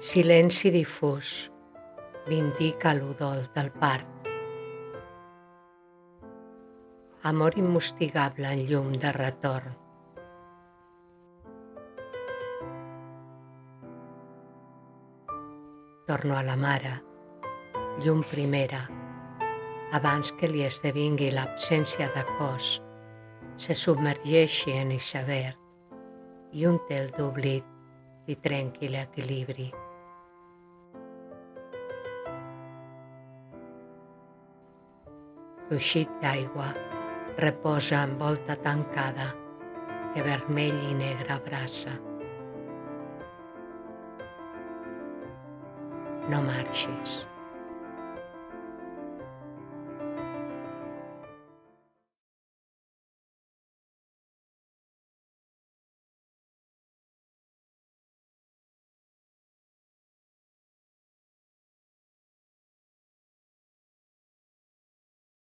Silenci difús, vindica l'udol del part. Amor immostigable en llum de retorn. Torno a la mare, llum primera, abans que li esdevingui l'absència de cos, se submergeixi en iceberg i un tel d'oblit li trenqui l'equilibri. Ruixit d'aigua reposa en volta tancada que vermell i negre abraça. No marxis.